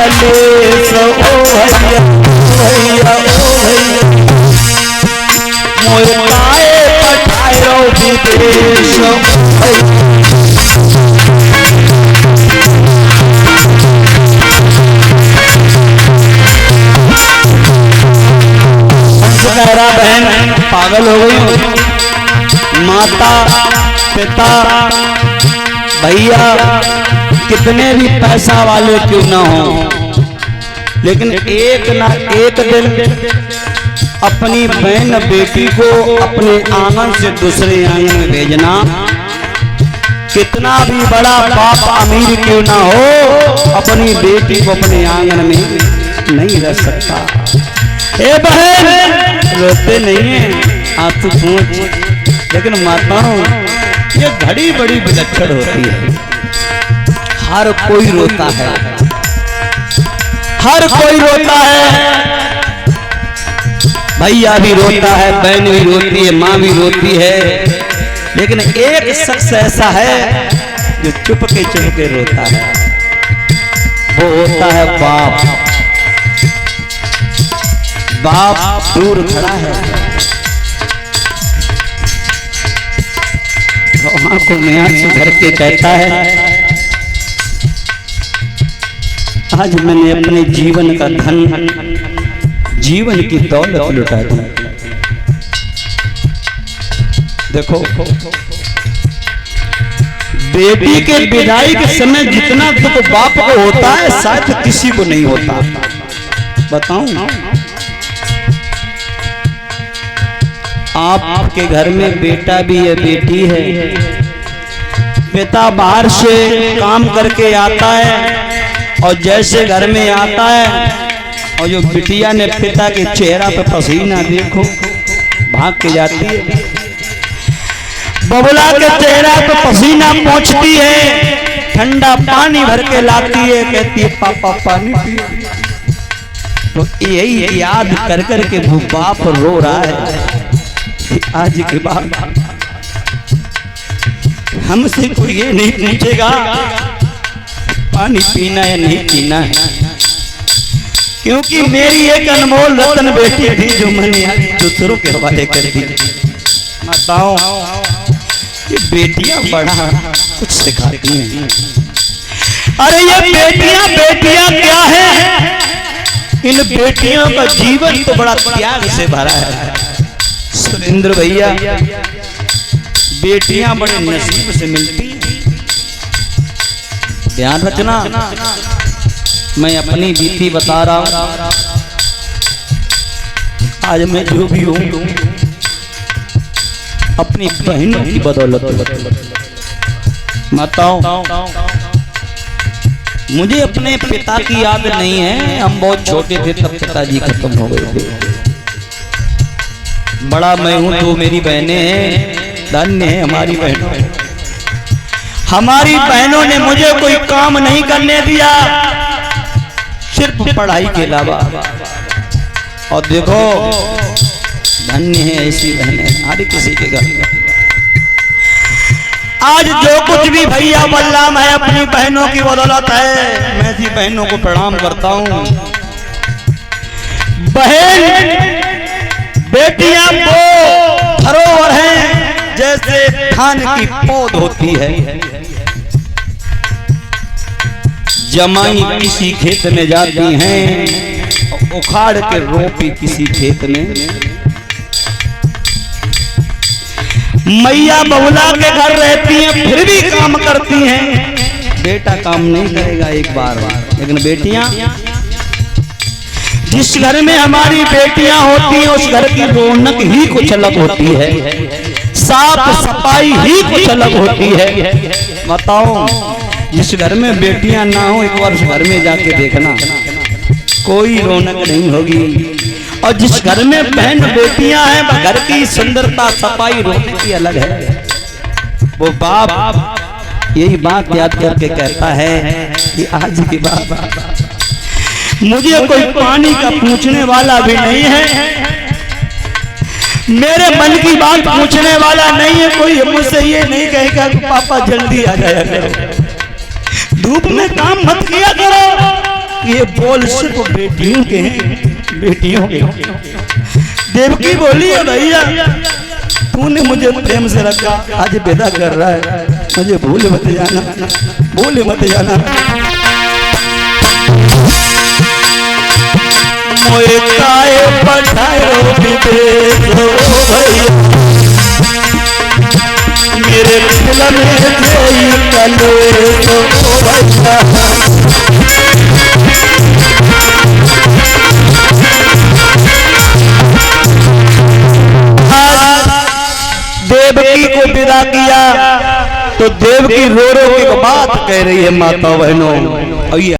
कलेश ओ भैया भैया ओ भैया मोर काए पठायो विदेश ओ भैया। मेरा बहन पागल हो गई, माता पिता भैया कितने भी पैसा वाले क्यों ना हो, लेकिन एक ना एक दिन अपनी बहन बेटी को अपने आंगन से दूसरे आंगन में भेजना, कितना भी बड़ा बाप अमीर क्यों ना हो अपनी बेटी को अपने आंगन में नहीं रख सकता। हे बहन रोते नहीं है आप तो पूछ, लेकिन माताओं ये घड़ी बड़ी विलक्षण होती है। हर कोई रोता है, हर कोई रोता है, भैया भी रोता है, बहन भी रोती है, माँ भी रोती है, लेकिन एक शख्स ऐसा है जो चुपके चुपके रोता है, वो होता है बाप। बाप दूर खड़ा है, आंखों में आंसू भर के कहता है आज मैंने अपने जीवन का धन, जीवन की दौलत लुटा दी। देखो बेटी के विदाई के समय जितना दुख बाप को होता है शायद किसी को नहीं होता। बताऊं आपके घर में बेटा भी है, बेटी है, पिता बाहर से काम करके आता है और जैसे घर में आता है और जो बिटिया ने पिता के चेहरा पे पसीना देखो भाग के जाती है, बबुला के चेहरा पे पसीना पहुंचती है, ठंडा पानी भर के लाती है, कहती है पापा पानी पियो। तो यही याद कर कर के वो बाप रो रहा है आज के बाद हमसे कोई ये नहीं पूछेगा पानी पीना है नहीं पीना है, क्योंकि मेरी एक अनमोल रतन बेटी थी जो मैंने दूसरों के हवाले कर दी। माताओं ये बेटियां बड़ा कुछ सिखाती हैं। अरे ये बेटियां बेटियां क्या है, इन बेटियों का जीवन तो बड़ा त्याग से भरा है। सुरेंद्र भैया बेटियां बड़े नसीब से मिलती, ध्यान रखना। मैं अपनी बीती बता रहा हूं, आज मैं जो भी हूं अपनी बहनों की बदौलत। माताओं मुझे अपने पिता की याद नहीं है, हम बहुत छोटे थे तब पिताजी खत्म हो गए थे। बड़ा मैं हूं तो मेरी बहनें हैं, धन्य है हमारी बहनों। हमारी बहनों ने मुझे कोई काम नहीं करने दिया सिर्फ पढ़ाई के अलावा। और देखो धन्य है ऐसी बहनें हर किसी के घर में। आज जो कुछ भी भैया बल्लाम है अपनी बहनों की बदौलत है। मैं ऐसी बहनों को प्रणाम करता हूं। बहन बेटियां वो धरोहर हैं जैसे धान की पौध होती है। जमाई किसी खेत में जाती हैं, उखाड़ के रोपी किसी खेत में। मैया बबुला के घर रहती हैं फिर भी काम करती हैं। बेटा काम नहीं करेगा एक बार, लेकिन बेटियां, जिस घर में हमारी बेटियां होती हैं उस घर की रौनक ही कुछ अलग होती है, साफ सफाई ही कुछ अलग होती है। बताओ जिस घर में बेटियां ना हो एक बार उस घर में जाके देखना, कोई रौनक नहीं होगी। और जिस घर में बहन बेटियां हैं घर की सुंदरता सफाई रौनक ही अलग है। वो बाप यही बात याद करके कहता है कि आज की बात मुझे कोई पानी का पूछने वाला भी नहीं है, मेरे मन की बात पूछने वाला नहीं है। कोई मुझसे ये नहीं कहेगा कि पापा जल्दी आ जाया करो, धूप में काम मत किया करो, ये बोल सिर्फ बेटियों के हैं, बेटियों के। देवकी बोली है भैया तूने मुझे प्रेम से रखा, आज विदा कर रहा है, मुझे भूल मत जाना, भूल मत जाना। मोए काए पठायो विदेशो भैया, मेरे दिल में थे कलेशो भैया। देवकी को विदा किया तो देवकी रो रो के बात कह रही है माता बहनों।